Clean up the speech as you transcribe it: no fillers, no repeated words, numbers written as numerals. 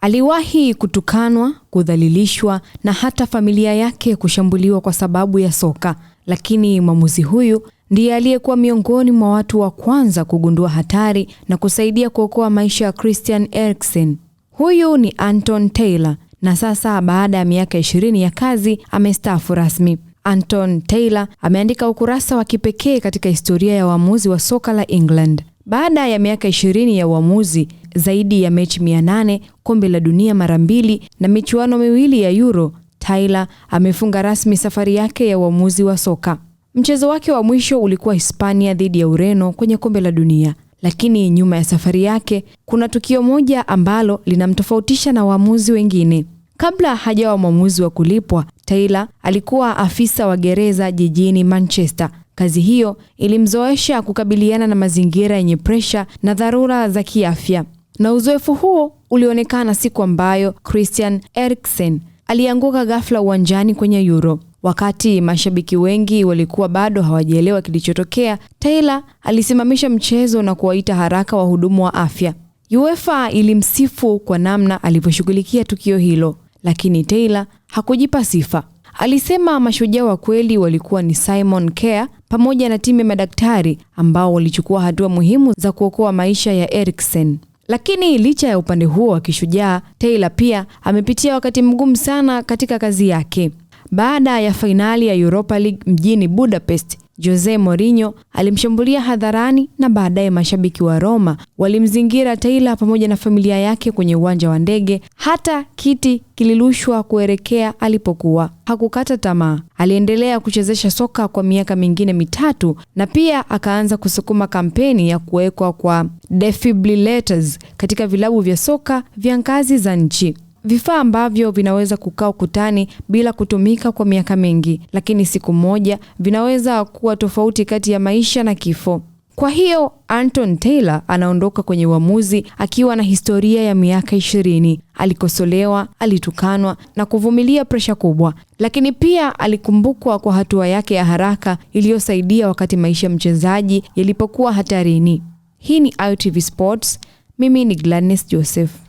Aliwahi kutukanwa, kudhalilishwa na hata familia yake kushambuliwa kwa sababu ya soka, lakini mwamuzi huyu ndiye aliyekuwa miongoni mwa watu wa kwanza kugundua hatari na kusaidia kuokoa maisha ya Christian Eriksen. Huyu ni Anton Taylor, na sasa baada ya miaka 20 ya kazi amestaafu rasmi. Anton Taylor ameandika ukurasa wa kipekee katika historia ya waamuzi wa soka la England. Baada ya miaka 20 ya uamuzi, zaidi ya mechi 800, kombe la dunia mara 2 na michuano miwili ya Euro, Taylor amefunga rasmi safari yake ya uamuzi wa soka. Mchezo wake wa mwisho ulikuwa Hispania dhidi ya Ureno kwenye kombe la dunia. Lakini nyuma ya safari yake kuna tukio moja ambalo linamtofautisha na waamuzi wengine. Kabla hajawa mwamuzi wa kulipwa, Taylor alikuwa afisa wa gereza jijini Manchester. Kazi hiyo ilimzoesha kukabiliana na mazingira yenye presha na dharura za kiafya. Na uzoefu huo ulionekana siku ambayo Christian Eriksen alianguka ghafla uwanjani kwenye Euro. Wakati mashabiki wengi walikuwa bado hawajaelewa kilichotokea, Taylor alisimamisha mchezo na kuwaita haraka wahudumu wa afya. UEFA ilimsifu kwa namna alivyoshughulikia tukio hilo, lakini Taylor hakujipa sifa. Alisema mashujaa wa kweli walikuwa ni Simon Kjær pamoja na timu ya madaktari ambao walichukua hatua muhimu za kuokoa maisha ya Eriksen. Lakini licha ya upande huo wa kishujaa, Taylor pia amepitia wakati mgumu sana katika kazi yake. Baada ya fainali ya Europa League mjini Budapest, Jose Mourinho alimshambulia hadharani na baadaye mashabiki wa Roma walimzingira Taylor pamoja na familia yake kwenye uwanja wa ndege. Hata kiti kilirushwa kuelekea alipokuwa. Hakukata tamaa. Aliendelea kuchezesha soka kwa miaka mingine 3 na pia akaanza kusukuma kampeni ya kuwekwa kwa defibrillators katika vilabu vya soka vya ngazi za nchi. Vifaa ambavyo vinaweza kukaa ukutani bila kutumika kwa miaka mingi, lakini siku moja vinaweza kuwa tofauti kati ya maisha na kifo. Kwa hiyo Anton Taylor anaondoka kwenye uamuzi akiwa na historia ya miaka 20. Alikosolewa, alitukanwa na kuvumilia presha kubwa, lakini pia alikumbukwa kwa hatua yake ya haraka iliyosaidia wakati maisha ya mchezaji yalipokuwa hatarini. Hii ni ITV Sports. Mimi ni Gladness Joseph.